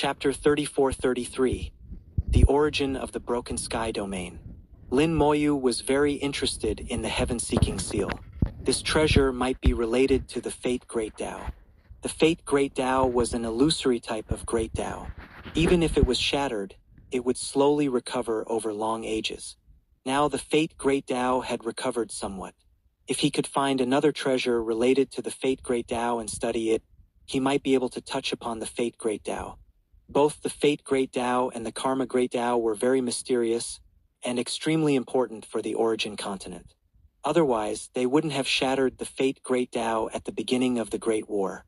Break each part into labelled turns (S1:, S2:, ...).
S1: Chapter 34-33. The Origin of the Broken Sky Domain. Lin Moyu was very interested in the heaven-seeking seal. This treasure might be related to the Fate Great Tao. The Fate Great Tao was an illusory type of Great Tao. Even if it was shattered, it would slowly recover over long ages. Now the Fate Great Tao had recovered somewhat. If he could find another treasure related to the Fate Great Tao and study it, he might be able to touch upon the Fate Great Tao. Both the Fate Great Tao and the Karma Great Tao were very mysterious and extremely important for the Origin continent. Otherwise, they wouldn't have shattered the Fate Great Tao at the beginning of the Great War.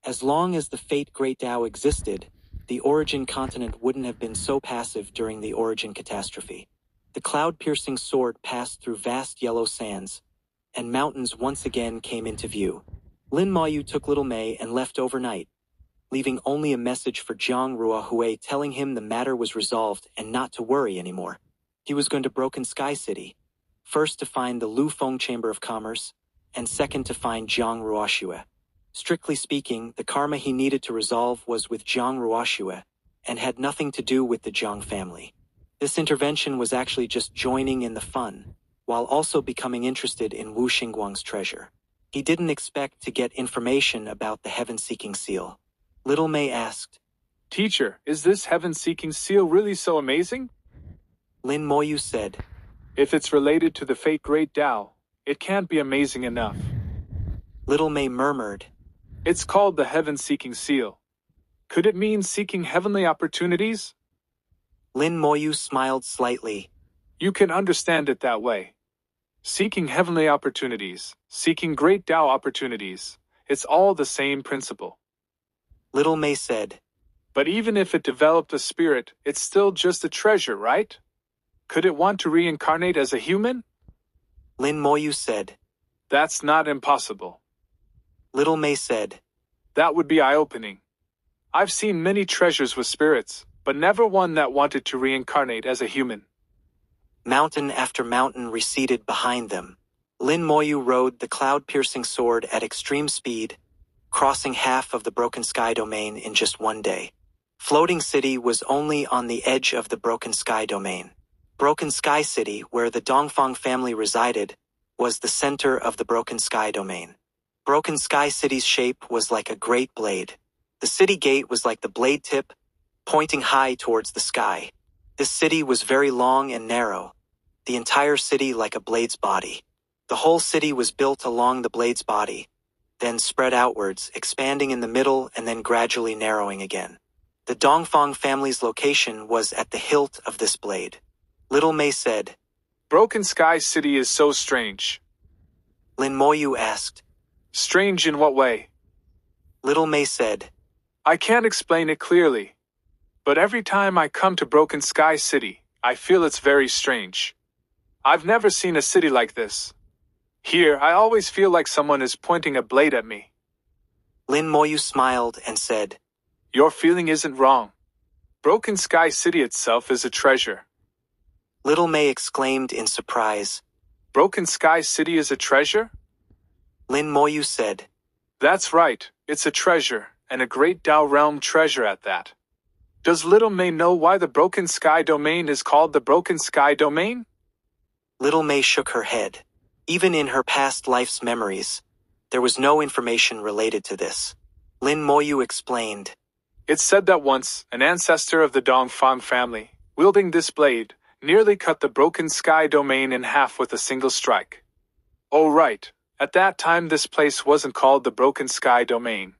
S1: As long as the Fate Great Tao existed, the Origin continent wouldn't have been so passive during the Origin catastrophe. The cloud-piercing sword passed through vast yellow sands, and mountains once again came into view. Lin Moyu took Little Mei and left overnight, leaving only a message for Jiang Ruohui telling him the matter was resolved and not to worry anymore. He was going to Broken Sky City, first to find the Lu Feng Chamber of Commerce, and second to find Jiang Ruohui. Strictly speaking, the karma he needed to resolve was with Jiang Ruohui, and had nothing to do with the Jiang family. This intervention was actually just joining in the fun, while also becoming interested in Wu Xingguang's treasure. He didn't expect to get information about the heaven-seeking seal. Little Mei asked,
S2: "Teacher, is this heaven-seeking seal really so amazing?"
S1: Lin Moyu said,
S2: "If it's related to the Fate Great Tao, it can't be amazing enough."
S1: Little Mei murmured,
S2: "It's called the heaven-seeking seal. Could it mean seeking heavenly opportunities?"
S1: Lin Moyu smiled slightly.
S2: "You can understand it that way. Seeking heavenly opportunities, seeking Great Tao opportunities, it's all the same principle."
S1: Little Mei said,
S2: "But even if it developed a spirit, it's still just a treasure, right? Could it want to reincarnate as a human?"
S1: Lin Moyu said,
S2: "That's not impossible."
S1: Little Mei said,
S2: "That would be eye-opening. I've seen many treasures with spirits, but never one that wanted to reincarnate as a human."
S1: Mountain after mountain receded behind them. Lin Moyu rode the cloud-piercing sword at extreme speed, crossing half of the Broken Sky Domain in just one day. Floating City was only on the edge of the Broken Sky Domain. Broken Sky City, where the Dongfang family resided, was the center of the Broken Sky Domain. Broken Sky City's shape was like a great blade. The city gate was like the blade tip, pointing high towards the sky. This city was very long and narrow, the entire city like a blade's body. The whole city was built along the blade's body, then spread outwards, expanding in the middle and then gradually narrowing again. The Dongfang family's location was at the hilt of this blade. Little Mei said,
S2: "Broken Sky City is so strange."
S1: Lin Moyu asked,
S2: "Strange in what way?"
S1: Little Mei said,
S2: "I can't explain it clearly. But every time I come to Broken Sky City, I feel it's very strange. I've never seen a city like this. Here, I always feel like someone is pointing a blade at me."
S1: Lin Moyu smiled and said,
S2: "Your feeling isn't wrong. Broken Sky City itself is a treasure."
S1: Little Mei exclaimed in surprise,
S2: "Broken Sky City is a treasure?"
S1: Lin Moyu said,
S2: "That's right, it's a treasure, and a Great Tao Realm treasure at that. Does Little Mei know why the Broken Sky Domain is called the Broken Sky Domain?"
S1: Little Mei shook her head. Even in her past life's memories, there was no information related to this. Lin Moyu explained,
S2: "It's said that once, an ancestor of the Dongfang family, wielding this blade, nearly cut the Broken Sky Domain in half with a single strike. Oh right, at that time this place wasn't called the Broken Sky Domain.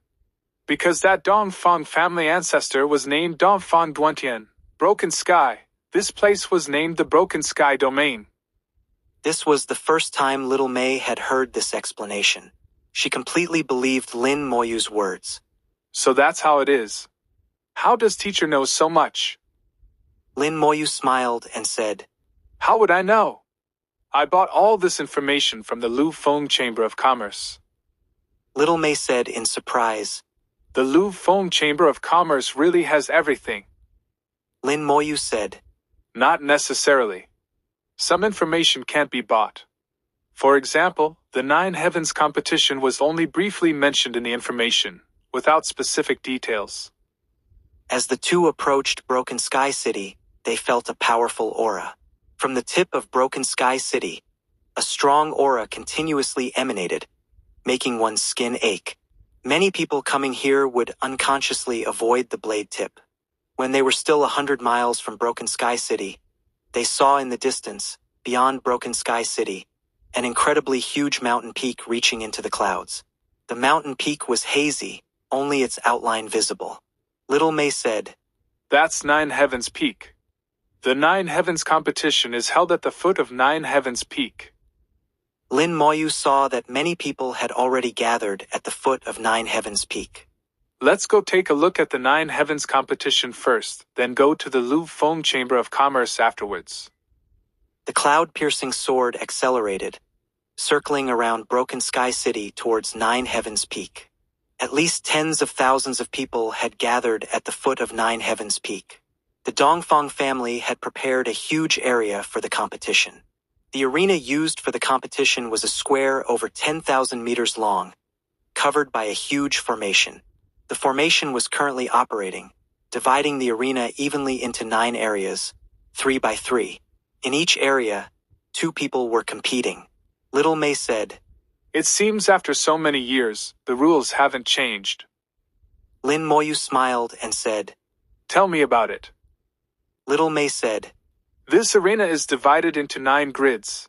S2: Because that Dongfang family ancestor was named Dongfang Duantian, Broken Sky, this place was named the Broken Sky Domain."
S1: This was the first time Little Mei had heard this explanation. She completely believed Lin Moyu's words.
S2: "So that's how it is. How does teacher know so much?"
S1: Lin Moyu smiled and said,
S2: "How would I know? I bought all this information from the Lu Feng Chamber of Commerce."
S1: Little Mei said in surprise,
S2: "The Lu Feng Chamber of Commerce really has everything."
S1: Lin Moyu said,
S2: "Not necessarily. Some information can't be bought. For example, the Nine Heavens competition was only briefly mentioned in the information, without specific details."
S1: As the two approached Broken Sky City, they felt a powerful aura. From the tip of Broken Sky City, a strong aura continuously emanated, making one's skin ache. Many people coming here would unconsciously avoid the blade tip. When they were still 100 miles from Broken Sky City, they saw in the distance, beyond Broken Sky City, an incredibly huge mountain peak reaching into the clouds. The mountain peak was hazy, only its outline visible. Little May said,
S2: "That's Nine Heavens Peak. The Nine Heavens competition is held at the foot of Nine Heavens Peak."
S1: Lin Moyu saw that many people had already gathered at the foot of Nine Heavens Peak.
S2: "Let's go take a look at the Nine Heavens competition first, then go to the Louvre Foam Chamber of Commerce afterwards."
S1: The cloud-piercing sword accelerated, circling around Broken Sky City towards Nine Heavens Peak. At least tens of thousands of people had gathered at the foot of Nine Heavens Peak. The Dongfang family had prepared a huge area for the competition. The arena used for the competition was a square over 10,000 meters long, covered by a huge formation. The formation was currently operating, dividing the arena evenly into 9 areas, 3 by 3. In each area, 2 people were competing. Little May said,
S2: "It seems after so many years, the rules haven't changed."
S1: Lin Moyu smiled and said,
S2: "Tell me about it."
S1: Little May said,
S2: "This arena is divided into 9 grids.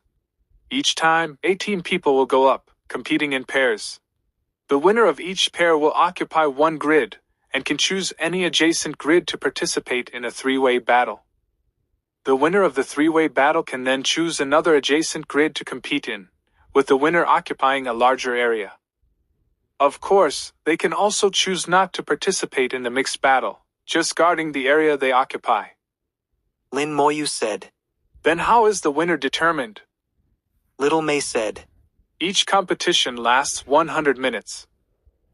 S2: Each time, 18 people will go up, competing in pairs. The winner of each pair will occupy one grid, and can choose any adjacent grid to participate in a 3-way battle. The winner of the 3-way battle can then choose another adjacent grid to compete in, with the winner occupying a larger area. Of course, they can also choose not to participate in the mixed battle, just guarding the area they occupy."
S1: Lin Moyu said.
S2: "Then how is the winner determined?"
S1: Little May said,
S2: "Each competition lasts 100 minutes.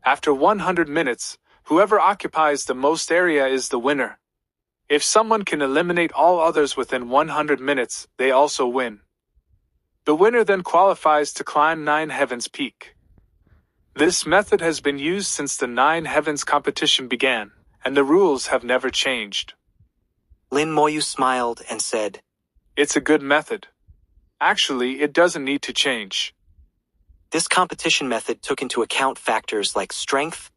S2: After 100 minutes, whoever occupies the most area is the winner. If someone can eliminate all others within 100 minutes, they also win. The winner then qualifies to climb Nine Heavens Peak. This method has been used since the Nine Heavens competition began, and the rules have never changed."
S1: Lin Moyu smiled and said,
S2: "It's a good method. Actually, it doesn't need to change."
S1: This competition method took into account factors like strength,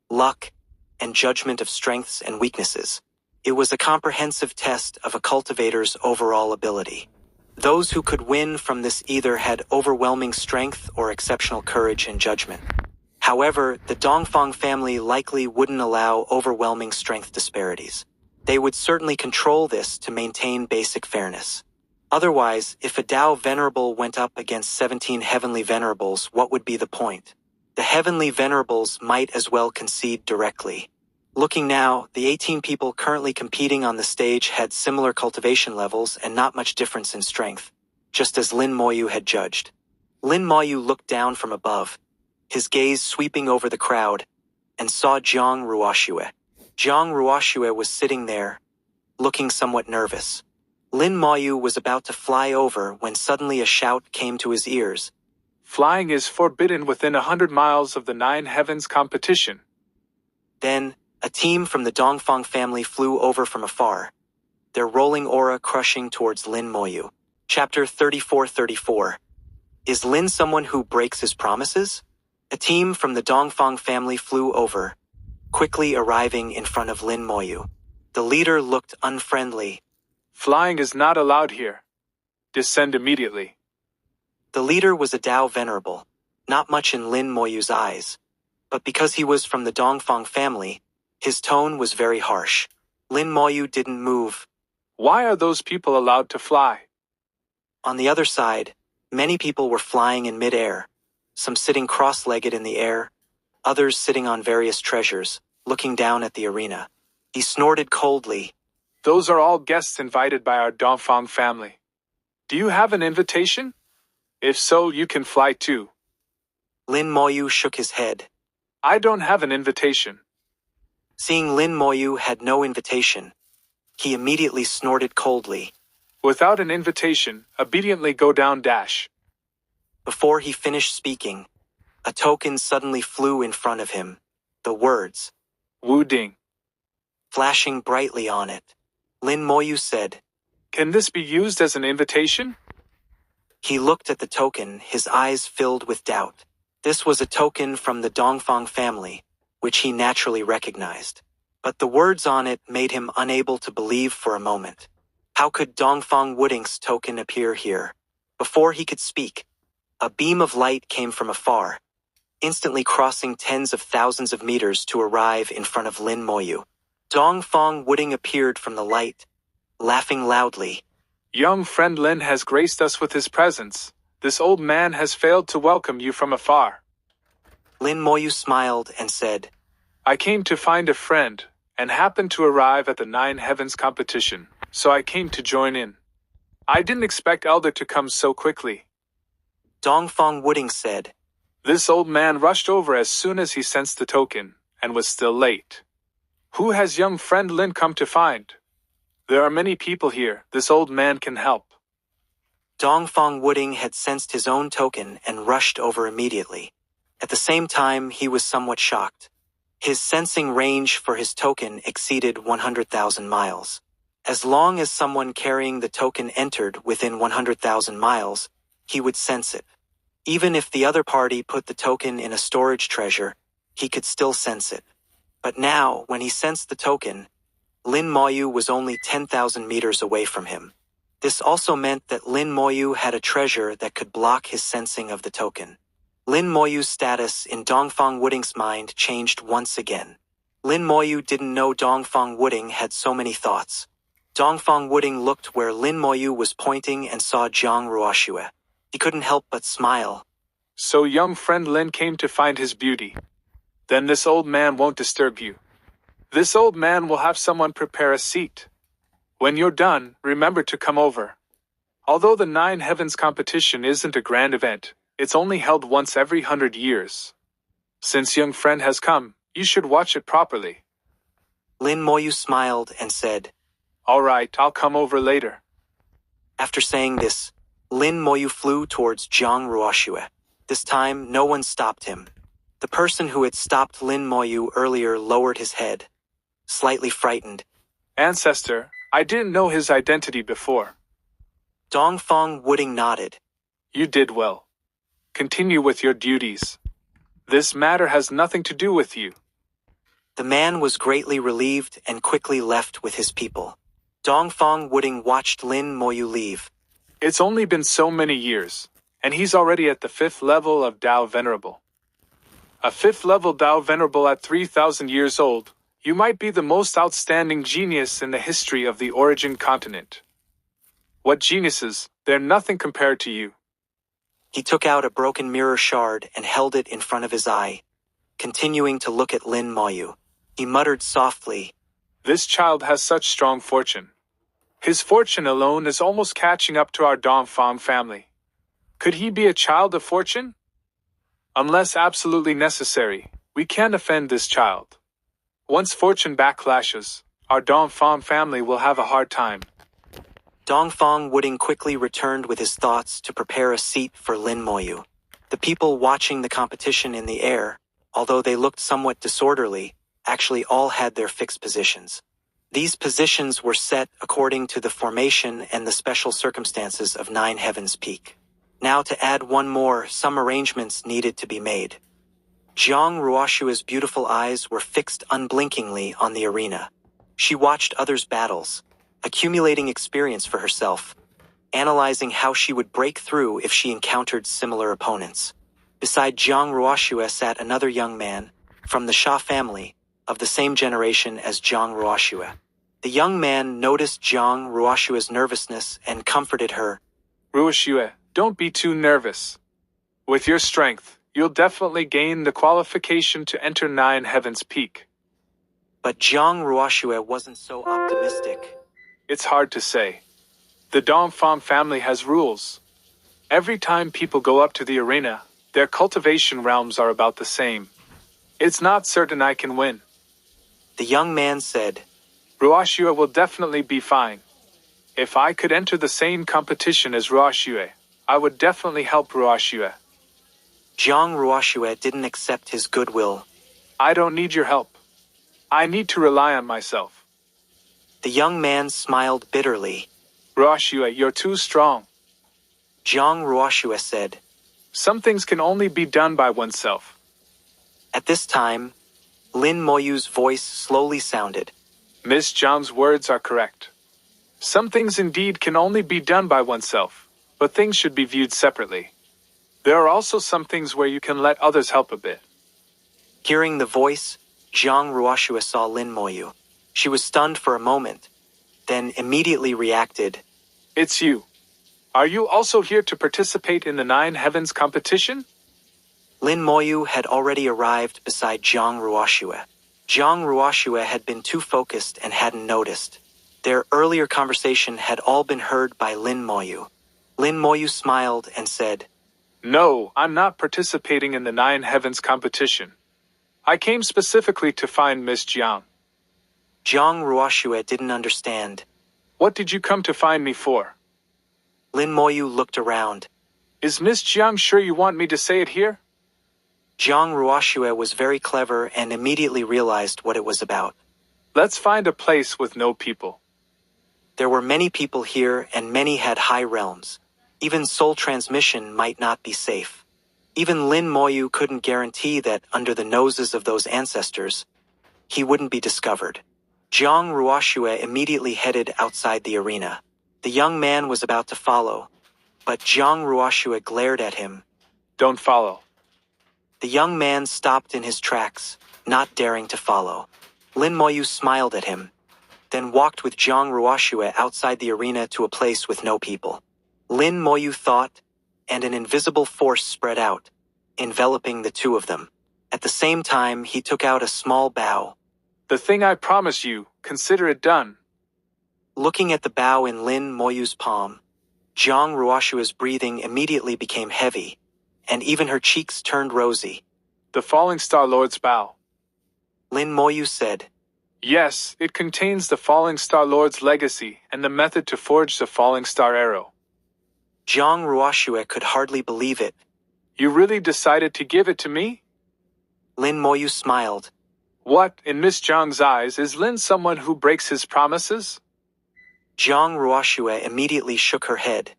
S1: luck, and judgment of strengths and weaknesses. It was a comprehensive test of a cultivator's overall ability. Those who could win from this either had overwhelming strength or exceptional courage and judgment. However, the Dongfang family likely wouldn't allow overwhelming strength disparities. They would certainly control this to maintain basic fairness. Otherwise, if a Tao Venerable went up against 17 Heavenly Venerables, what would be the point? The Heavenly Venerables might as well concede directly. Looking now, the 18 people currently competing on the stage had similar cultivation levels and not much difference in strength, just as Lin Moyu had judged. Lin Moyu looked down from above, his gaze sweeping over the crowd, and saw Jiang Ruoxue. Jiang Ruoxue was sitting there, looking somewhat nervous. Lin Moyu was about to fly over when suddenly a shout came to his ears.
S2: "Flying is forbidden within 100 miles of the Nine Heavens competition."
S1: Then, a team from the Dongfang family flew over from afar, their rolling aura crushing towards Lin Moyu. Chapter 34:34. Is Lin someone who breaks his promises? A team from the Dongfang family flew over, quickly arriving in front of Lin Moyu. The leader looked unfriendly.
S2: "Flying is not allowed here. Descend immediately."
S1: The leader was a Tao Venerable, not much in Lin Moyu's eyes, but because he was from the Dongfang family, his tone was very harsh. Lin Moyu didn't move.
S2: "Why are those people allowed to fly?"
S1: On the other side, many people were flying in mid-air, some sitting cross-legged in the air, others sitting on various treasures, looking down at the arena. He snorted coldly.
S2: "Those are all guests invited by our Dongfang family. Do you have an invitation? If so, you can fly too."
S1: Lin Moyu shook his head.
S2: "I don't have an invitation."
S1: Seeing Lin Moyu had no invitation, he immediately snorted coldly.
S2: "Without an invitation, obediently go down dash."
S1: Before he finished speaking, a token suddenly flew in front of him. The words,
S2: "Wu Ding."
S1: flashing brightly on it. Lin Moyu said,
S2: Can this be used as an invitation?
S1: He looked at the token, his eyes filled with doubt. This was a token from the Dongfang family, which he naturally recognized. But the words on it made him unable to believe for a moment. How could Dongfang Wooding's token appear here? Before he could speak, a beam of light came from afar, instantly crossing tens of thousands of meters to arrive in front of Lin Moyu. Dongfang Wooding appeared from the light, laughing loudly.
S2: Young friend Lin has graced us with his presence. This old man has failed to welcome you from afar.
S1: Lin Moyu smiled and said,
S2: I came to find a friend, and happened to arrive at the Nine Heavens competition, so I came to join in. I didn't expect Elder to come so quickly.
S1: Dongfang Wooding said,
S2: This old man rushed over as soon as he sensed the token, and was still late. Who has young friend Lin come to find? There are many people here, this old man can help.
S1: Dongfang Wooding had sensed his own token and rushed over immediately. At the same time, he was somewhat shocked. His sensing range for his token exceeded 100,000 miles. As long as someone carrying the token entered within 100,000 miles, he would sense it. Even if the other party put the token in a storage treasure, he could still sense it. But now, when he sensed the token, Lin Moyu was only 10,000 meters away from him. This also meant that Lin Moyu had a treasure that could block his sensing of the token. Lin Moyu's status in Dongfang Wooding's mind changed once again. Lin Moyu didn't know Dongfang Wooding had so many thoughts. Dongfang Wooding looked where Lin Moyu was pointing and saw Jiang Ruoxue. He couldn't help but smile.
S2: So young friend Lin came to find his beauty. Then this old man won't disturb you. This old man will have someone prepare a seat. When you're done, remember to come over. Although the Nine Heavens competition isn't a grand event, it's only held once every 100 years. Since young friend has come, you should watch it properly.
S1: Lin Moyu smiled and said,
S2: All right, I'll come over later.
S1: After saying this, Lin Moyu flew towards Jiang Ruoxue. This time, no one stopped him. The person who had stopped Lin Moyu earlier lowered his head, slightly frightened.
S2: Ancestor, I didn't know his identity before.
S1: Dongfang Wooding nodded.
S2: You did well. Continue with your duties. This matter has nothing to do with you.
S1: The man was greatly relieved and quickly left with his people. Dongfang Wooding watched Lin Moyu leave.
S2: It's only been so many years, and he's already at the 5th level of Tao Venerable. A 5th level Tao Venerable at 3,000 years old, you might be the most outstanding genius in the history of the Origin continent. What geniuses, they're nothing compared to you.
S1: He took out a broken mirror shard and held it in front of his eye, continuing to look at Lin Moyu. He muttered softly,
S2: This child has such strong fortune. His fortune alone is almost catching up to our Dongfang family. Could he be a child of fortune? Unless absolutely necessary, we can't offend this child. Once fortune backlashes, our Dongfang family will have a hard time.
S1: Dongfang Wooding quickly returned with his thoughts to prepare a seat for Lin Moyu. The people watching the competition in the air, although they looked somewhat disorderly, actually all had their fixed positions. These positions were set according to the formation and the special circumstances of Nine Heavens Peak. Now to add one more, some arrangements needed to be made. Jiang Ruoxue's beautiful eyes were fixed unblinkingly on the arena. She watched others' battles, accumulating experience for herself, analyzing how she would break through if she encountered similar opponents. Beside Jiang Ruoxue sat another young man, from the Sha family, of the same generation as Jiang Ruoxue. The young man noticed Jiang Ruoxue's nervousness and comforted her.
S2: Ruoxue, don't be too nervous. With your strength, you'll definitely gain the qualification to enter Nine Heavens Peak.
S1: But Jiang Ruoxue wasn't so optimistic.
S2: It's hard to say. The Dongfang family has rules. Every time people go up to the arena, their cultivation realms are about the same. It's not certain I can win.
S1: The young man said,
S2: Ruoxue will definitely be fine. If I could enter the same competition as Ruoxue, I would definitely help Ruoxue.
S1: Jiang Ruoxue didn't accept his goodwill.
S2: I don't need your help. I need to rely on myself.
S1: The young man smiled bitterly.
S2: Ruoxue, you're too strong.
S1: Jiang Ruoxue said.
S2: Some things can only be done by oneself.
S1: At this time, Lin Moyu's voice slowly sounded.
S2: Miss Jiang's words are correct. Some things indeed can only be done by oneself, but things should be viewed separately. There are also some things where you can let others help a bit.
S1: Hearing the voice, Jiang Ruoxue saw Lin Moyu. She was stunned for a moment, then immediately reacted.
S2: It's you. Are you also here to participate in the Nine Heavens competition?
S1: Lin Moyu had already arrived beside Jiang Ruoxue. Jiang Ruoxue had been too focused and hadn't noticed. Their earlier conversation had all been heard by Lin Moyu. Lin Moyu smiled and said,
S2: No, I'm not participating in the Nine Heavens competition. I came specifically to find Miss Jiang.
S1: Jiang Ruoxue didn't understand.
S2: What did you come to find me for?
S1: Lin Moyu looked around.
S2: Is Miss Jiang sure you want me to say it here?
S1: Jiang Ruoxue was very clever and immediately realized what it was about.
S2: Let's find a place with no people.
S1: There were many people here and many had high realms. Even soul transmission might not be safe. Even Lin Moyu couldn't guarantee that under the noses of those ancestors, he wouldn't be discovered. Jiang Ruoxue immediately headed outside the arena. The young man was about to follow, but Jiang Ruoxue glared at him.
S2: Don't follow.
S1: The young man stopped in his tracks, not daring to follow. Lin Moyu smiled at him, then walked with Jiang Ruoxue outside the arena to a place with no people. Lin Moyu thought, and an invisible force spread out, enveloping the two of them. At the same time, he took out a small bow.
S2: The thing I promise you, consider it done.
S1: Looking at the bow in Lin Moyu's palm, Jiang Ruoxue's breathing immediately became heavy, and even her cheeks turned rosy.
S2: The Falling Star Lord's bow.
S1: Lin Moyu said.
S2: Yes, it contains the Falling Star Lord's legacy and the method to forge the Falling Star arrow.
S1: Jiang Ruoxue could hardly believe it.
S2: You really decided to give it to me?
S1: Lin Moyu smiled.
S2: What, in Miss Jiang's eyes, is Lin someone who breaks his promises?
S1: Jiang Ruoxue immediately shook her head.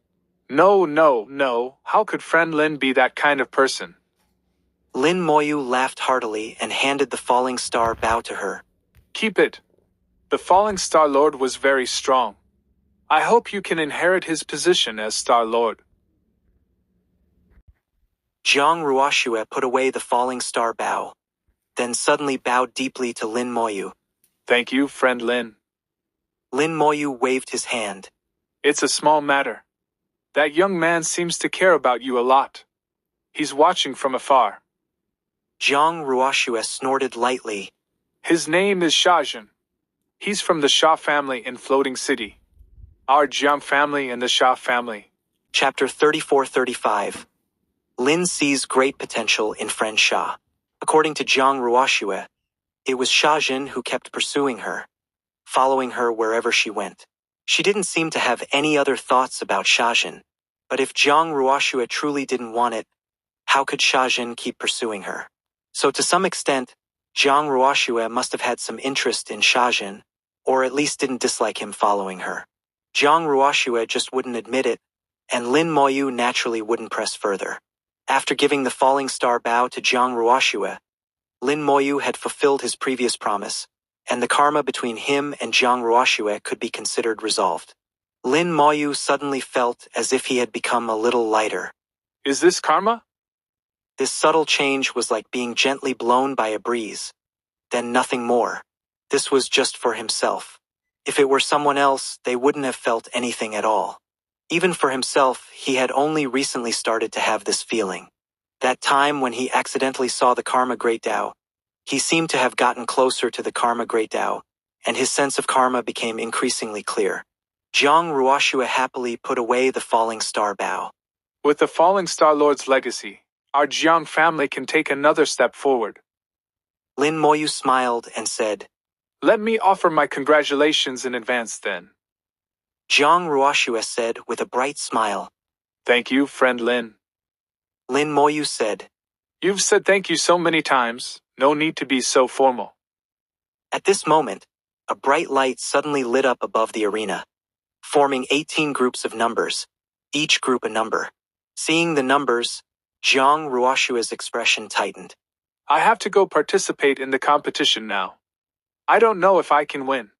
S2: No. How could friend Lin be that kind of person?
S1: Lin Moyu laughed heartily and handed the Falling Star bow to her.
S2: Keep it. The Falling Star Lord was very strong. I hope you can inherit his position as Star Lord.
S1: Jiang Ruoxue put away the Falling Star bow, then suddenly bowed deeply to Lin Moyu.
S2: Thank you, friend Lin.
S1: Lin Moyu waved his hand.
S2: It's a small matter. That young man seems to care about you a lot. He's watching from afar.
S1: Jiang Ruoxue snorted lightly.
S2: His name is Shajin. He's from the Sha family in Floating City. Our Jiang family and the Sha family.
S1: Chapter 34-35. Lin sees great potential in friend Sha. According to Jiang Ruoxue, it was Shajin who kept pursuing her, following her wherever she went. She didn't seem to have any other thoughts about Shajin. But if Jiang Ruoxue truly didn't want it, how could Shajin keep pursuing her? So to some extent, Jiang Ruoxue must have had some interest in Shajin, or at least didn't dislike him following her. Jiang Ruoxue just wouldn't admit it, and Lin Moyu naturally wouldn't press further. After giving the Falling Star bow to Jiang Ruoxue, Lin Moyu had fulfilled his previous promise, and the karma between him and Jiang Ruoxue could be considered resolved. Lin Moyu suddenly felt as if he had become a little lighter.
S2: Is this karma?
S1: This subtle change was like being gently blown by a breeze. Then nothing more. This was just for himself. If it were someone else, they wouldn't have felt anything at all. Even for himself, he had only recently started to have this feeling. That time when he accidentally saw the Karma Great Tao, he seemed to have gotten closer to the Karma Great Tao, and his sense of karma became increasingly clear. Jiang Ruoxue happily put away the Falling Star bow.
S2: With the Falling Star Lord's legacy, our Jiang family can take another step forward.
S1: Lin Moyu smiled and said,
S2: Let me offer my congratulations in advance then.
S1: Jiang Ruoxue said with a bright smile.
S2: Thank you, friend Lin.
S1: Lin Moyu said,
S2: You've said thank you so many times, no need to be so formal.
S1: At this moment, a bright light suddenly lit up above the arena, forming 18 groups of numbers, each group a number. Seeing the numbers, Jiang Ruoshua's expression tightened.
S2: I have to go participate in the competition now. I don't know if I can win.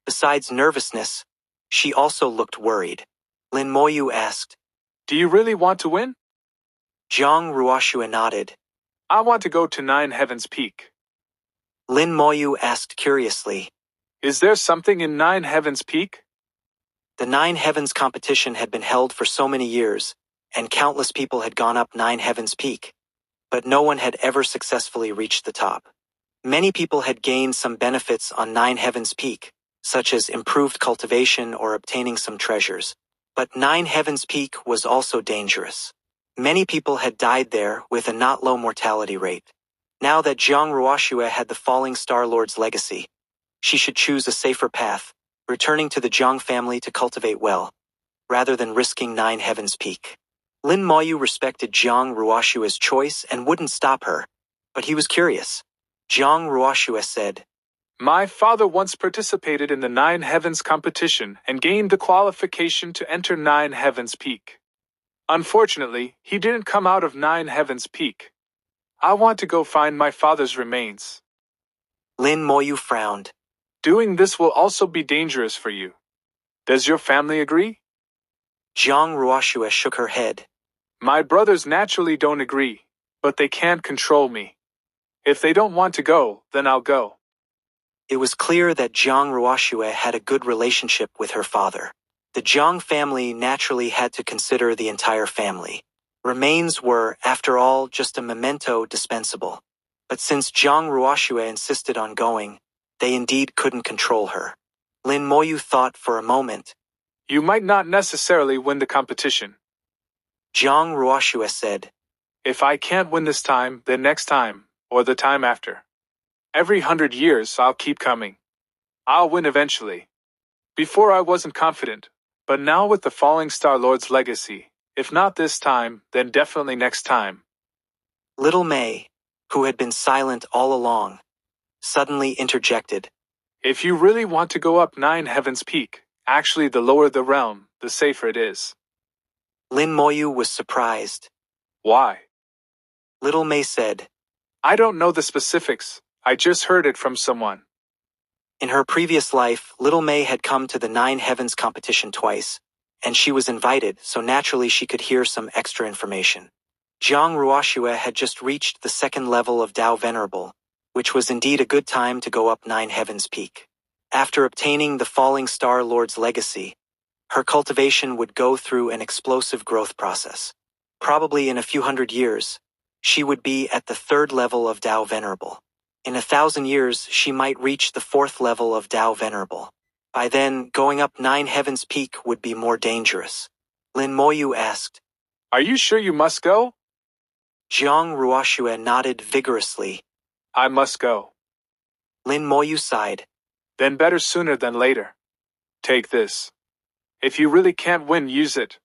S1: Besides nervousness, she also looked worried. Lin Moyu asked,
S2: Do you really want to win?
S1: Jiang Ruoshua nodded.
S2: I want to go to Nine Heavens Peak.
S1: Lin Moyu asked curiously,
S2: Is there something in Nine Heavens Peak?
S1: The Nine Heavens competition had been held for so many years, and countless people had gone up Nine Heavens Peak, but no one had ever successfully reached the top. Many people had gained some benefits on Nine Heavens Peak, such as improved cultivation or obtaining some treasures. But Nine Heavens Peak was also dangerous. Many people had died there with a not low mortality rate. Now that Jiang Ruoshua had the Falling Star Lord's legacy, she should choose a safer path, returning to the Jiang family to cultivate well, rather than risking Nine Heavens Peak. Lin Moyu respected Jiang Ruoshua's choice and wouldn't stop her, but he was curious. Jiang Ruoshua said,
S2: My father once participated in the Nine Heavens competition and gained the qualification to enter Nine Heavens Peak. Unfortunately, he didn't come out of Nine Heavens Peak. I want to go find my father's remains.
S1: Lin Moyu frowned.
S2: Doing this will also be dangerous for you. Does your family agree?
S1: Jiang Ruoshua shook her head.
S2: My brothers naturally don't agree, but they can't control me. If they don't want to go, then I'll go.
S1: It was clear that Jiang Ruoshua had a good relationship with her father. The Jiang family naturally had to consider the entire family. Remains were, after all, just a memento dispensable. But since Jiang Ruoshua insisted on going, they indeed couldn't control her. Lin Moyu thought for a moment.
S2: You might not necessarily win the competition.
S1: Jiang Ruoshua said,
S2: If I can't win this time, then next time, or the time after. Every 100 years, I'll keep coming. I'll win eventually. Before I wasn't confident, but now with the Falling Star Lord's legacy, if not this time, then definitely next time.
S1: Little May, who had been silent all along, suddenly interjected.
S2: If you really want to go up Nine Heavens Peak, actually the lower the realm, the safer it is.
S1: Lin Moyu was surprised.
S2: Why?
S1: Little May said,
S2: I don't know the specifics, I just heard it from someone.
S1: In her previous life, Little May had come to the Nine Heavens competition twice, and she was invited, so naturally she could hear some extra information. Jiang Ruoshua had just reached the second level of Tao Venerable, which was indeed a good time to go up Nine Heavens Peak. After obtaining the Falling Star Lord's legacy, her cultivation would go through an explosive growth process. Probably in a few hundred years, she would be at the third level of Tao Venerable. In 1,000 years, she might reach the fourth level of Tao Venerable. By then, going up Nine Heavens Peak would be more dangerous. Lin Moyu asked,
S2: Are you sure you must go?
S1: Jiang Ruoshua nodded vigorously.
S2: I must go.
S1: Lin Moyu sighed.
S2: Then better sooner than later. Take this. If you really can't win, use it.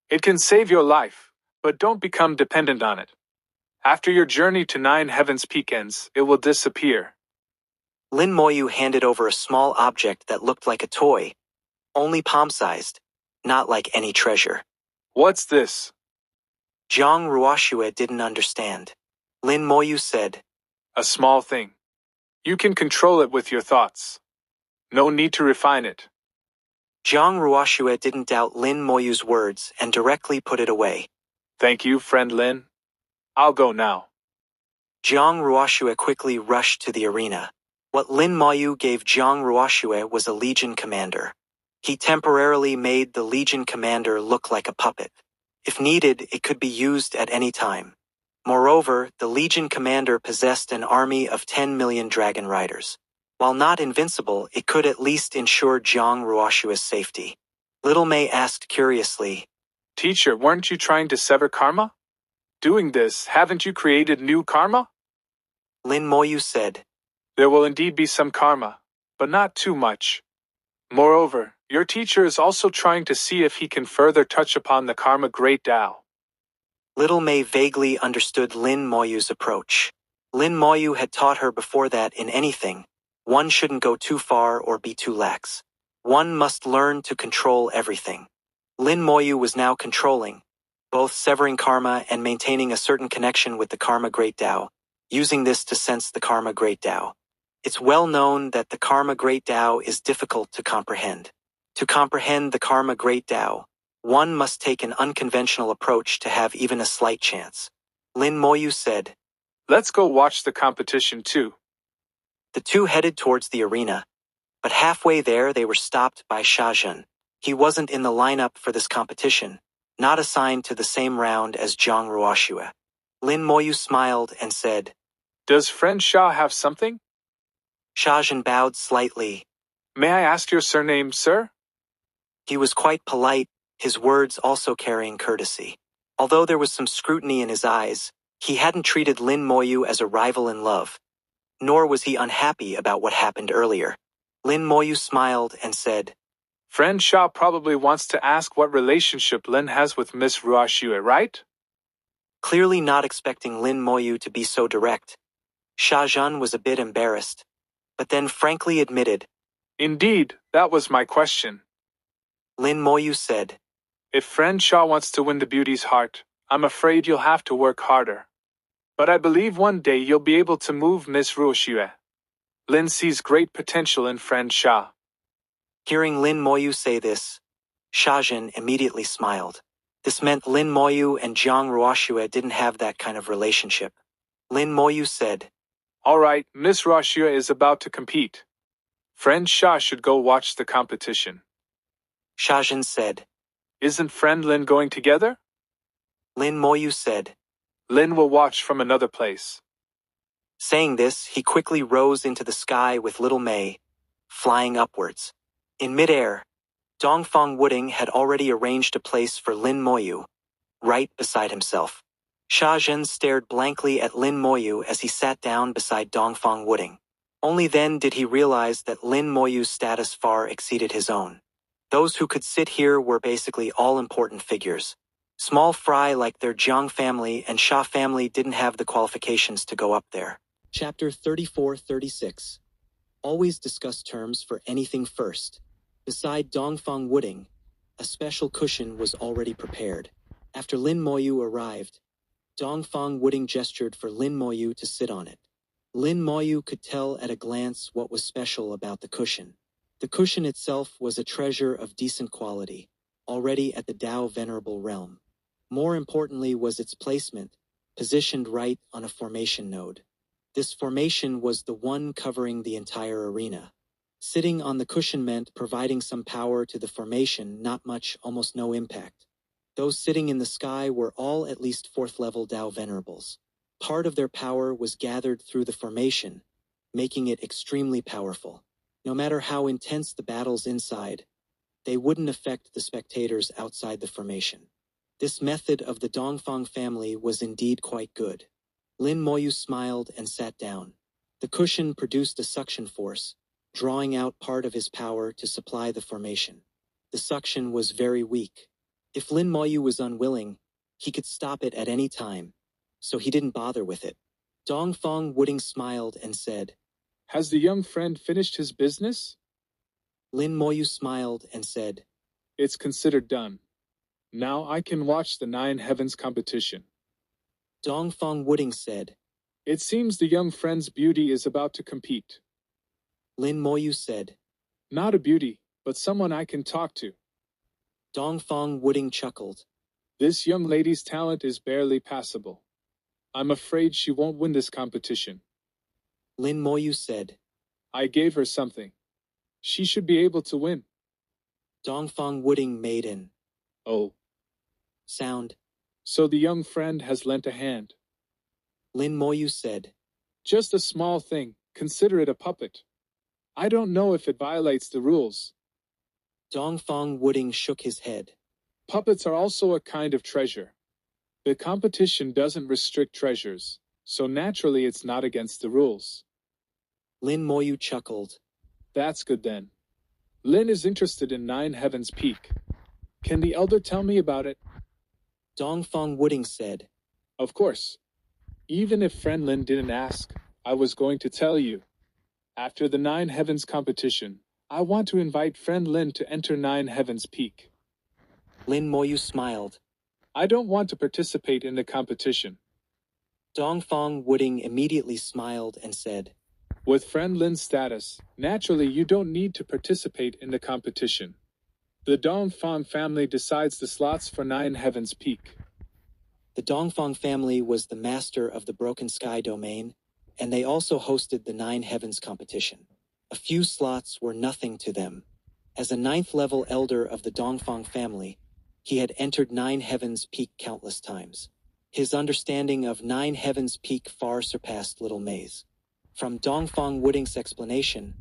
S2: It can save your life, but don't become dependent on it. After your journey to Nine Heavens Peak ends, it will disappear.
S1: Lin Moyu handed over a small object that looked like a toy, only palm-sized, not like any treasure.
S2: What's this?
S1: Jiang Ruoshua didn't understand. Lin Moyu said,
S2: A small thing. You can control it with your thoughts. No need to refine it.
S1: Jiang Ruoshua didn't doubt Lin Moyu's words and directly put it away.
S2: Thank you, friend Lin. I'll go now.
S1: Jiang Ruoshua quickly rushed to the arena. What Lin Moyu gave Jiang Ruoshua was a Legion commander. He temporarily made the Legion commander look like a puppet. If needed, it could be used at any time. Moreover, the Legion commander possessed an army of 10 million dragon riders. While not invincible, it could at least ensure Jiang Ruoshua's safety. Little May asked curiously,
S2: Teacher, weren't you trying to sever karma? Doing this, haven't you created new karma?
S1: Lin Moyu said,
S2: There will indeed be some karma, but not too much. Moreover, your teacher is also trying to see if he can further touch upon the karma great Tao.
S1: Little May vaguely understood Lin Moyu's approach. Lin Moyu had taught her before that in anything, One shouldn't go too far or be too lax. One must learn to control everything. Lin Moyu was now controlling, both severing karma and maintaining a certain connection with the karma great Tao, using this to sense the karma great Tao. It's well known that the karma great Tao is difficult to comprehend. To comprehend the karma great Tao, one must take an unconventional approach to have even a slight chance. Lin Moyu said,
S2: Let's go watch the competition too.
S1: The two headed towards the arena, but halfway there they were stopped by Sha Zhen. He wasn't in the lineup for this competition, not assigned to the same round as Zhang Ruoxue. Lin Moyu smiled and said,
S2: Does friend Sha have something?
S1: Sha Zhen bowed slightly.
S2: May I ask your surname, sir?
S1: He was quite polite, his words also carrying courtesy. Although there was some scrutiny in his eyes, he hadn't treated Lin Moyu as a rival in love, nor was he unhappy about what happened earlier. Lin Moyu smiled and said,
S2: Friend Sha probably wants to ask what relationship Lin has with Miss Ruoxue, right?
S1: Clearly not expecting Lin Moyu to be so direct, Sha Zhen was a bit embarrassed, but then frankly admitted,
S2: Indeed, that was my question.
S1: Lin Moyu said,
S2: If friend Sha wants to win the beauty's heart, I'm afraid you'll have to work harder. But I believe one day you'll be able to move Miss Ruoxue. Lin sees great potential in friend Sha.
S1: Hearing Lin Moyu say this, Sha Zhen immediately smiled. This meant Lin Moyu and Zhang Ruoxue didn't have that kind of relationship. Lin Moyu said,
S2: All right, Miss Ruoxue is about to compete. Friend Sha should go watch the competition.
S1: Sha Zhen said,
S2: Isn't friend Lin going together?
S1: Lin Moyu said,
S2: Lin will watch from another place.
S1: Saying this, he quickly rose into the sky with little Mei, flying upwards. In midair, Dongfang Wooding had already arranged a place for Lin Moyu, right beside himself. Sha Zhen stared blankly at Lin Moyu as he sat down beside Dongfang Wooding. Only then did he realize that Lin Moyu's status far exceeded his own. Those who could sit here were basically all-important figures. Small fry like their Jiang family and Sha family didn't have the qualifications to go up there. Chapter 34-36. Always discuss terms for anything first. Beside Dongfang Wooding, a special cushion was already prepared. After Lin Moyu arrived, Dongfang Wooding gestured for Lin Moyu to sit on it. Lin Moyu could tell at a glance what was special about the cushion. The cushion itself was a treasure of decent quality, already at the Dao Venerable realm. More importantly was its placement, positioned right on a formation node. This formation was the one covering the entire arena. Sitting on the cushion meant providing some power to the formation, not much, almost no impact. Those sitting in the sky were all at least 4th level Dao Venerables. Part of their power was gathered through the formation, making it extremely powerful. No matter how intense the battles inside, they wouldn't affect the spectators outside the formation. This method of the Dongfang family was indeed quite good. Lin Moyu smiled and sat down. The cushion produced a suction force, drawing out part of his power to supply the formation. The suction was very weak. If Lin Moyu was unwilling, he could stop it at any time, so he didn't bother with it. Dongfang Wooding smiled and said,
S2: Has the young friend finished his business?
S1: Lin Moyu smiled and said,
S2: It's considered done. Now I can watch the 9 Heavens competition.
S1: Dongfang Wooding said,
S2: It seems the young friend's beauty is about to compete.
S1: Lin Moyu said,
S2: Not a beauty, but someone I can talk to.
S1: Dongfang Wooding chuckled.
S2: This young lady's talent is barely passable. I'm afraid she won't win this competition.
S1: Lin Moyu said,
S2: I gave her something. She should be able to win.
S1: Dongfang Wooding made an
S2: Oh.
S1: sound.
S2: So the young friend has lent a hand.
S1: Lin Moyu said,
S2: Just a small thing, consider it a puppet. I don't know if it violates the rules.
S1: Dongfang Wooding shook his head.
S2: Puppets are also a kind of treasure. The competition doesn't restrict treasures, so naturally it's not against the rules.
S1: Lin Moyu chuckled.
S2: That's good then. Lin is interested in 9 Heavens Peak. Can the elder tell me about it?
S1: Dongfang Wooding said,
S2: Of course. Even if friend Lin didn't ask, I was going to tell you. After the Nine Heavens competition, I want to invite friend Lin to enter Nine Heavens Peak.
S1: Lin Moyu smiled.
S2: I don't want to participate in the competition.
S1: Dongfang Wooding immediately smiled and said,
S2: With friend Lin's status, naturally you don't need to participate in the competition. The Dongfang family decides the slots for Nine Heavens Peak.
S1: The Dongfang family was the master of the Broken Sky domain, and they also hosted the Nine Heavens competition. A few slots were nothing to them. As a ninth-level elder of the Dongfang family, he had entered Nine Heavens Peak countless times. His understanding of Nine Heavens Peak far surpassed Little May's. From Dongfang Wooding's explanation,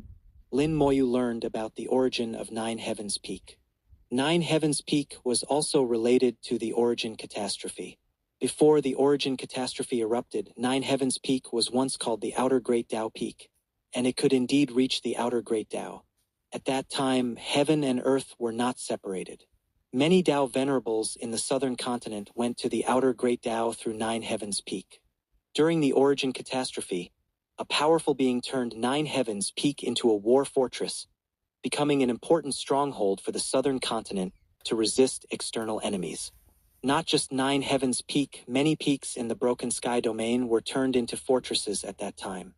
S1: Lin Moyu learned about the origin of Nine Heavens Peak. Nine Heavens Peak was also related to the Origin Catastrophe. Before the Origin Catastrophe erupted, Nine Heavens Peak was once called the Outer Great Tao Peak, and it could indeed reach the Outer Great Tao. At that time, heaven and earth were not separated. Many Tao venerables in the southern continent went to the Outer Great Tao through Nine Heavens Peak. During the Origin Catastrophe, a powerful being turned Nine Heavens Peak into a war fortress, becoming an important stronghold for the southern continent to resist external enemies. Not just Nine Heavens Peak, many peaks in the Broken Sky domain were turned into fortresses at that time.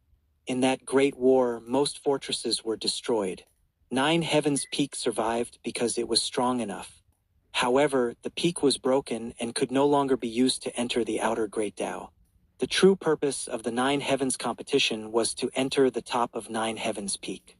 S1: In that great war, most fortresses were destroyed. Nine Heavens Peak survived because it was strong enough. However, the peak was broken and could no longer be used to enter the Outer Great Tao. The true purpose of the Nine Heavens competition was to enter the top of Nine Heavens Peak.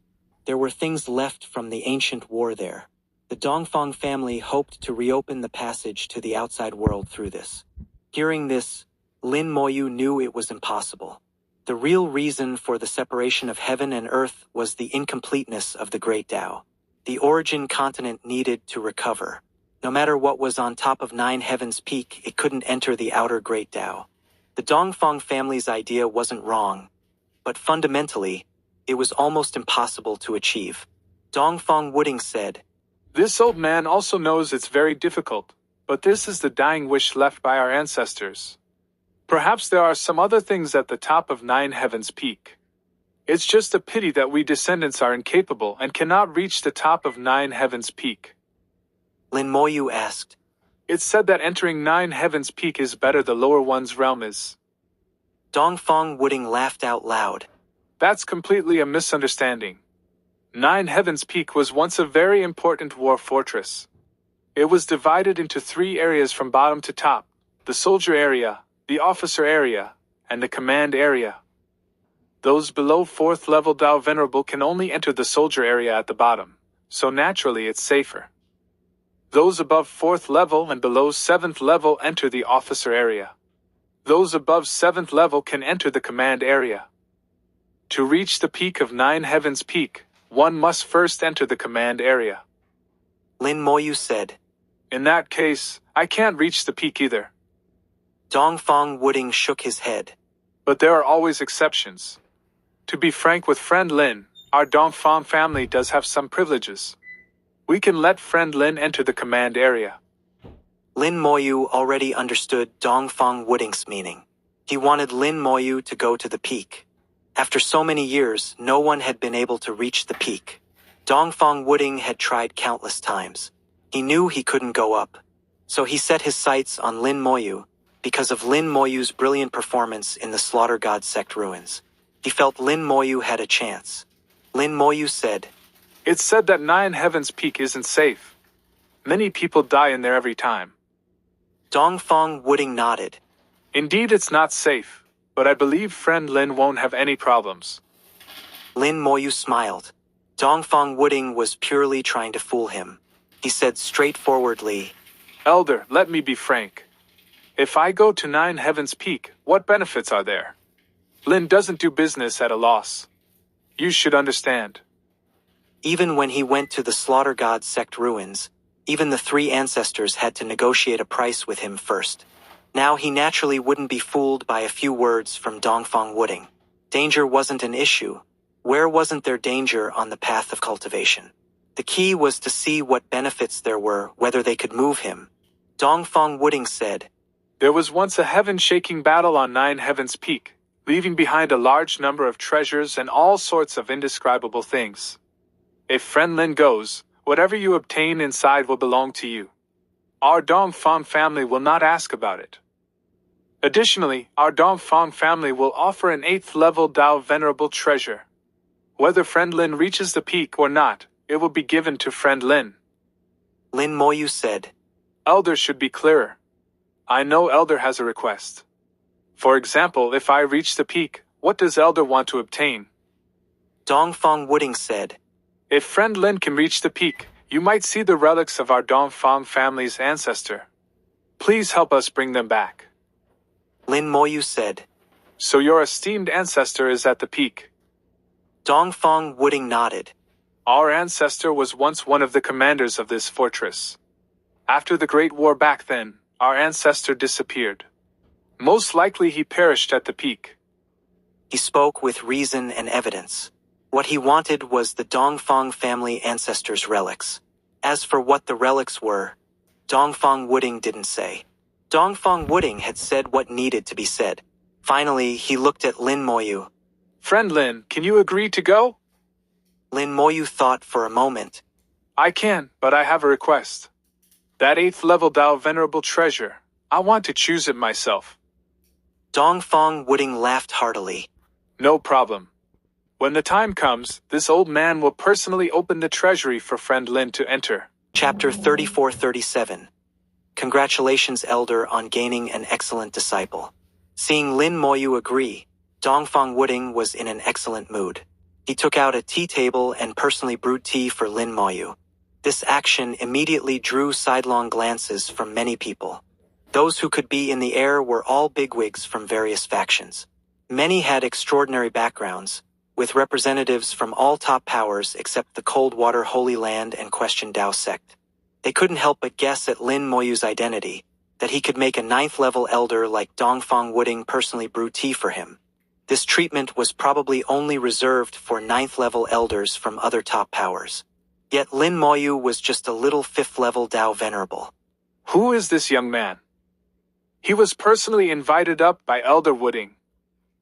S1: There were things left from the ancient war there. The Dongfang family hoped to reopen the passage to the outside world through this. Hearing this, Lin Moyu knew it was impossible. The real reason for the separation of heaven and earth was the incompleteness of the Great Tao. The Origin continent needed to recover. No matter what was on top of Nine Heavens Peak, it couldn't enter the Outer Great Tao. The Dongfang family's idea wasn't wrong, but fundamentally, it was almost impossible to achieve. Dongfang Wooding said,
S2: This old man also knows it's very difficult, but this is the dying wish left by our ancestors. Perhaps there are some other things at the top of Nine Heavens Peak. It's just a pity that we descendants are incapable and cannot reach the top of Nine Heavens Peak.
S1: Lin Moyu asked.
S2: It's said that entering Nine Heavens Peak is better the lower one's realm is.
S1: Dongfang Wooding laughed out loud.
S2: That's completely a misunderstanding. Nine Heavens Peak was once a very important war fortress. It was divided into 3 areas from bottom to top: the soldier area, the officer area, and the command area. Those below 4th level Tao Venerable can only enter the soldier area at the bottom, so naturally it's safer. Those above 4th level and below 7th level enter the officer area. Those above 7th level can enter the command area. To reach the peak of Nine Heavens Peak, one must first enter the command area.
S1: Lin Moyu said.
S2: In that case, I can't reach the peak either.
S1: Dongfang Wooding shook his head.
S2: But there are always exceptions. To be frank with friend Lin, our Dongfang family does have some privileges. We can let friend Lin enter the command area.
S1: Lin Moyu already understood Dongfang Wooding's meaning. He wanted Lin Moyu to go to the peak. After so many years, no one had been able to reach the peak. Dongfang Wooding had tried countless times. He knew he couldn't go up. So he set his sights on Lin Moyu because of Lin Moyu's brilliant performance in the Slaughter God sect ruins. He felt Lin Moyu had a chance. Lin Moyu said,
S2: It's said that Nine Heavens Peak isn't safe. Many people die in there every time.
S1: Dongfang Wooding nodded.
S2: Indeed, it's not safe, but I believe friend Lin won't have any problems.
S1: Lin Moyu smiled. Dongfang Wooding was purely trying to fool him. He said straightforwardly,
S2: Elder, let me be frank. If I go to Nine Heavens Peak, what benefits are there? Lin doesn't do business at a loss. You should understand.
S1: Even when he went to the Slaughter God sect ruins, even the 3 ancestors had to negotiate a price with him first. Now he naturally wouldn't be fooled by a few words from Dongfang Wooding. Danger wasn't an issue. Where wasn't there danger on the path of cultivation? The key was to see what benefits there were, whether they could move him. Dongfang Wooding said,
S2: There was once a heaven-shaking battle on Nine Heavens Peak, leaving behind a large number of treasures and all sorts of indescribable things. If friend Lin goes, whatever you obtain inside will belong to you. Our Dongfang family will not ask about it. Additionally, our Dongfang family will offer an 8th level Dao Venerable treasure. Whether friend Lin reaches the peak or not, it will be given to friend Lin.
S1: Lin Moyu said.
S2: Elder should be clearer. I know Elder has a request. For example, if I reach the peak, what does Elder want to obtain?
S1: Dongfang Wooding said.
S2: If friend Lin can reach the peak, you might see the relics of our Dongfang family's ancestor. Please help us bring them back.
S1: Lin Moyu said.
S2: So your esteemed ancestor is at the peak.
S1: Dongfang Wooding nodded.
S2: Our ancestor was once one of the commanders of this fortress. After the Great War back then, our ancestor disappeared. Most likely he perished at the peak.
S1: He spoke with reason and evidence. What he wanted was the Dongfang family ancestors' relics. As for what the relics were, Dongfang Wooding didn't say. Dongfang Wooding had said what needed to be said. Finally, he looked at Lin Moyu.
S2: Friend Lin, can you agree to go?
S1: Lin Moyu thought for a moment.
S2: I can, but I have a request. That 8th level Dao Venerable treasure, I want to choose it myself.
S1: Dongfang Wooding laughed heartily.
S2: No problem. When the time comes, this old man will personally open the treasury for friend Lin to enter.
S1: Chapter 34-37. Congratulations, Elder, on gaining an excellent disciple. Seeing Lin Moyu agree, Dongfang Wooding was in an excellent mood. He took out a tea table and personally brewed tea for Lin Moyu. This action immediately drew sidelong glances from many people. Those who could be in the air were all bigwigs from various factions. Many had extraordinary backgrounds, with representatives from all top powers except the Coldwater Holy Land and Question Dao sect. They couldn't help but guess at Lin Moyu's identity, that he could make a 9th level elder like Dongfang Wooding personally brew tea for him. This treatment was probably only reserved for 9th level elders from other top powers. Yet Lin Moyu was just a little 5th level Dao Venerable.
S2: Who is this young man? He was personally invited up by Elder Wooding.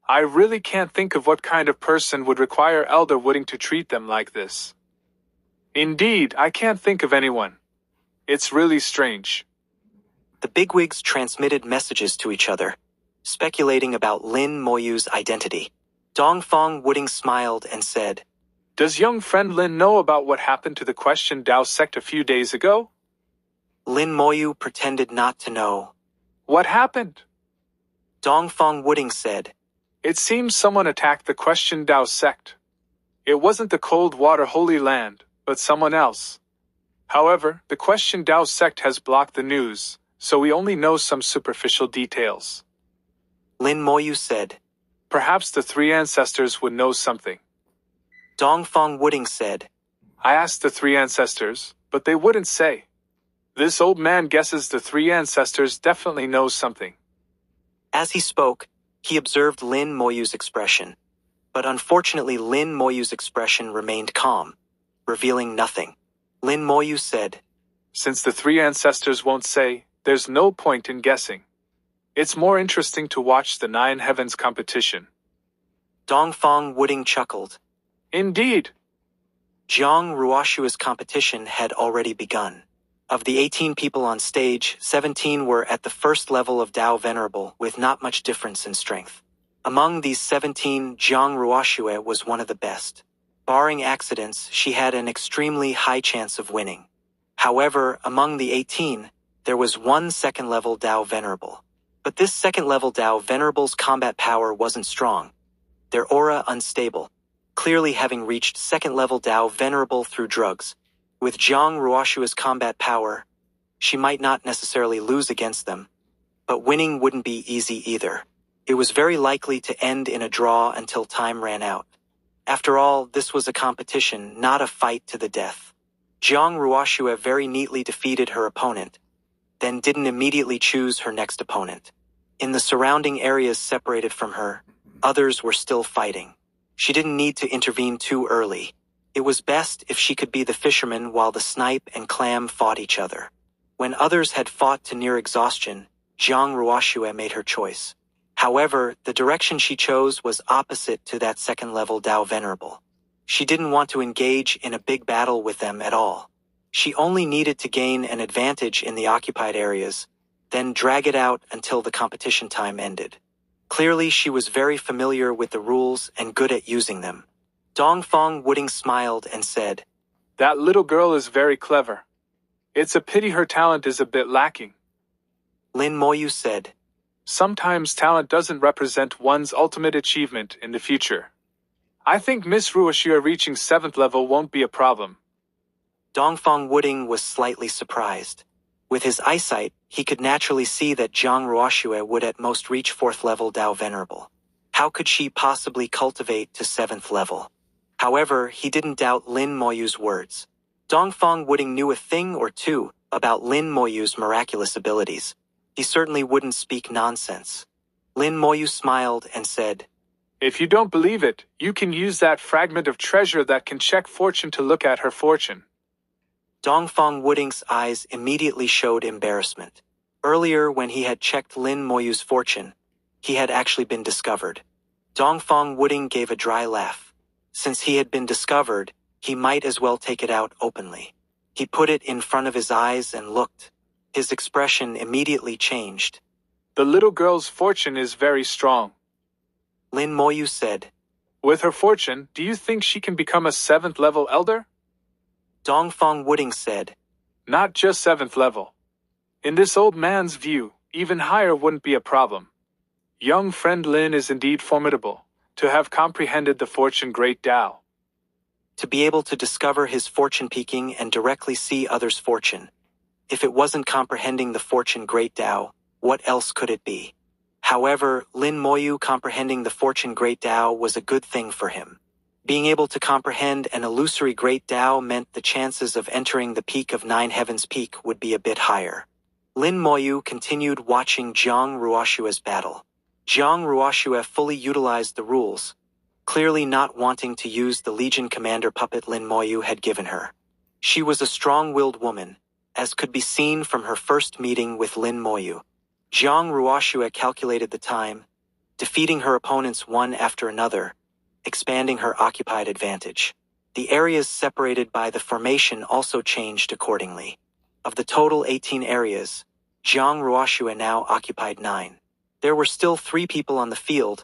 S2: I really can't think of what kind of person would require Elder Wooding to treat them like this. Indeed, I can't think of anyone. It's really strange.
S1: The bigwigs transmitted messages to each other, speculating about Lin Moyu's identity. Dongfang Wooding smiled and said,
S2: Does young friend Lin know about what happened to the Question Dao sect a few days ago?
S1: Lin Moyu pretended not to know.
S2: What happened?
S1: Dongfang Wooding said,
S2: It seems someone attacked the Question Dao sect. It wasn't the Coldwater Holy Land, but someone else. However, the Question Dao sect has blocked the news, so we only know some superficial details.
S1: Lin Moyu said,
S2: Perhaps the 3 ancestors would know something.
S1: Dongfang Wooding said,
S2: I asked the 3 ancestors, but they wouldn't say. This old man guesses the 3 ancestors definitely know something.
S1: As he spoke, he observed Lin Moyu's expression. But unfortunately Lin Moyu's expression remained calm, revealing nothing. Lin Moyu said,
S2: Since the 3 ancestors won't say, there's no point in guessing. It's more interesting to watch the 9 heavens competition.
S1: Dongfang Wooding chuckled.
S2: Indeed.
S1: Jiang Ruoshua's competition had already begun. Of the 18 people on stage, 17 were at the first level of Dao Venerable with not much difference in strength. Among these 17, Jiang Ruoshua was one of the best. Barring accidents, she had an extremely high chance of winning. However, among the 18, there was one 2nd level Dao Venerable. But this 2nd level Dao Venerable's combat power wasn't strong. Their aura unstable, clearly having reached 2nd level Dao Venerable through drugs. With Jiang Ruoshua's combat power, she might not necessarily lose against them, but winning wouldn't be easy either. It was very likely to end in a draw until time ran out. After all, this was a competition, not a fight to the death. Jiang Ruoshua very neatly defeated her opponent, then didn't immediately choose her next opponent. In the surrounding areas separated from her, others were still fighting. She didn't need to intervene too early. It was best if she could be the fisherman while the snipe and clam fought each other. When others had fought to near exhaustion, Jiang Ruoshua made her choice. However, the direction she chose was opposite to that second-level Tao Venerable. She didn't want to engage in a big battle with them at all. She only needed to gain an advantage in the occupied areas, then drag it out until the competition time ended. Clearly, she was very familiar with the rules and good at using them. Dongfang Wooding smiled and said,
S2: "That little girl is very clever. It's a pity her talent is a bit lacking."
S1: Lin Moyu said,
S2: "Sometimes talent doesn't represent one's ultimate achievement in the future. I think Miss Ruoxia reaching 7th level won't be a problem."
S1: Dongfang Wooding was slightly surprised. With his eyesight, he could naturally see that Jiang Ruoxia would at most reach 4th level Tao Venerable. How could she possibly cultivate to 7th level? However, he didn't doubt Lin Moyu's words. Dongfang Wooding knew a thing or two about Lin Moyu's miraculous abilities. He certainly wouldn't speak nonsense. Lin Moyu smiled and said,
S2: "If you don't believe it, you can use that fragment of treasure that can check fortune to look at her fortune."
S1: Dongfang Wooding's eyes immediately showed embarrassment. Earlier, when he had checked Lin Moyu's fortune, he had actually been discovered. Dongfang Wooding gave a dry laugh. Since he had been discovered, he might as well take it out openly. He put it in front of his eyes and looked. His expression immediately changed.
S2: "The little girl's fortune is very strong."
S1: Lin Moyu said,
S2: "With her fortune, do you think she can become a 7th level elder?"
S1: Dongfang Wooding said,
S2: "Not just 7th level. In this old man's view, even higher wouldn't be a problem. Young friend Lin is indeed formidable, to have comprehended the fortune great Tao."
S1: To be able to discover his fortune peaking and directly see others' fortune. If it wasn't comprehending the fortune great Tao, what else could it be? However, Lin Moyu comprehending the fortune great Tao was a good thing for him. Being able to comprehend an illusory great Tao meant the chances of entering the peak of 9 Heavens Peak would be a bit higher. Lin Moyu continued watching Jiang Ruoxia's battle. Jiang Ruoxia fully utilized the rules, clearly not wanting to use the Legion commander puppet Lin Moyu had given her. She was a strong-willed woman, as could be seen from her first meeting with Lin Moyu. Jiang Ruoxia calculated the time, defeating her opponents one after another, expanding her occupied advantage. The areas separated by the formation also changed accordingly. Of the total 18 areas, Jiang Ruoxia now occupied 9. There were still 3 people on the field,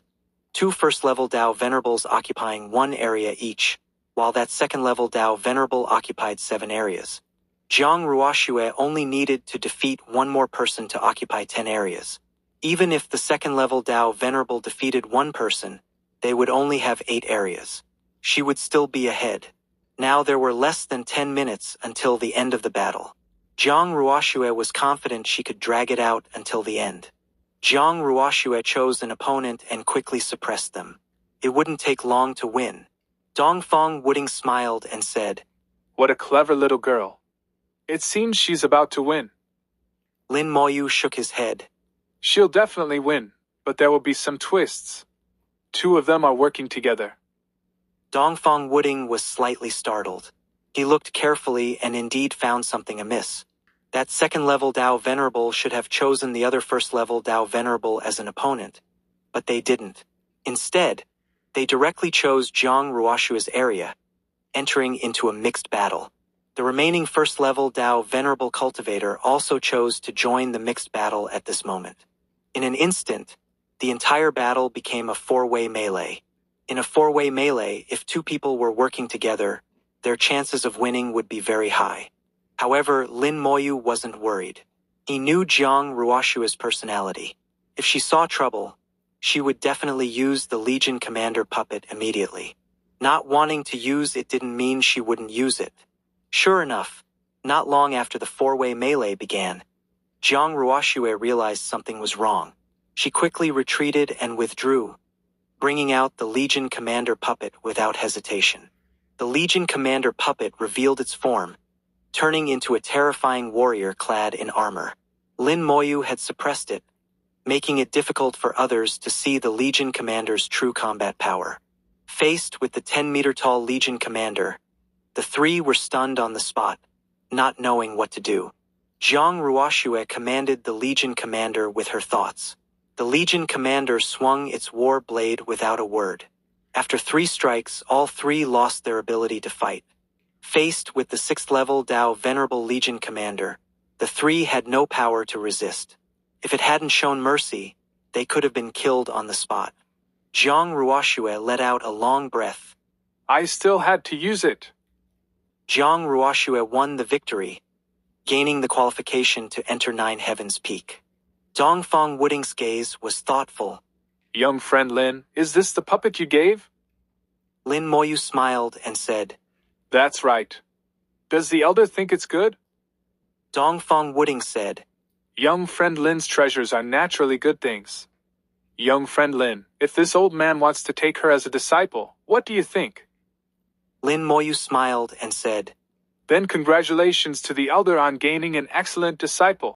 S1: 2 first-level Tao Venerables occupying 1 area each, while that second-level Tao Venerable occupied 7 areas. Jiang Ruoxia only needed to defeat 1 more person to occupy 10 areas. Even if the second-level Tao Venerable defeated 1 person, they would only have 8 areas. She would still be ahead. Now there were less than 10 minutes until the end of the battle. Jiang Ruoxia was confident she could drag it out until the end. Jiang Ruoxia chose an opponent and quickly suppressed them. It wouldn't take long to win. Dongfang Wooding smiled and said,
S2: "What a clever little girl. It seems she's about to win."
S1: Lin Moyu shook his head.
S2: "She'll definitely win, but there will be some twists. 2 of them are working together."
S1: Dongfang Wooding was slightly startled. He looked carefully and indeed found something amiss. That second-level Tao Venerable should have chosen the other first-level Tao Venerable as an opponent, but they didn't. Instead, they directly chose Jiang Ruoxia's area, entering into a mixed battle. The remaining first-level Tao Venerable Cultivator also chose to join the mixed battle at this moment. In an instant, the entire battle became a 4-way melee. In a 4-way melee, if 2 people were working together, their chances of winning would be very high. However, Lin Moyu wasn't worried. He knew Jiang Ruoxia's personality. If she saw trouble, she would definitely use the Legion commander puppet immediately. Not wanting to use it didn't mean she wouldn't use it. Sure enough, not long after the 4-way melee began, Jiang Ruoxia realized something was wrong. She quickly retreated and withdrew, bringing out the Legion commander puppet without hesitation. The Legion commander puppet revealed its form, turning into a terrifying warrior clad in armor. Lin Moyu had suppressed it, making it difficult for others to see the Legion commander's true combat power. Faced with the 10-meter-tall Legion commander, the 3 were stunned on the spot, not knowing what to do. Jiang Ruoxia commanded the Legion commander with her thoughts. The Legion commander swung its war blade without a word. After 3 strikes, all 3 lost their ability to fight. Faced with the 6th level Dao Venerable Legion commander, the 3 had no power to resist. If it hadn't shown mercy, they could have been killed on the spot. Zhang Ruoxue let out a long breath.
S2: I still had to use it.
S1: Zhang Ruoxue won the victory, gaining the qualification to enter 9 Heaven's Peak. Dongfang Wooding's gaze was thoughtful.
S2: Young friend Lin, is this the puppet you gave?
S1: Lin Moyu smiled and said,
S2: That's right. Does the elder think it's good?
S1: Dongfang Wooding said,
S2: Young friend Lin's treasures are naturally good things. Young friend Lin, if this old man wants to take her as a disciple, what do you think?
S1: Lin Moyu smiled and said,
S2: Then congratulations to the elder on gaining an excellent disciple.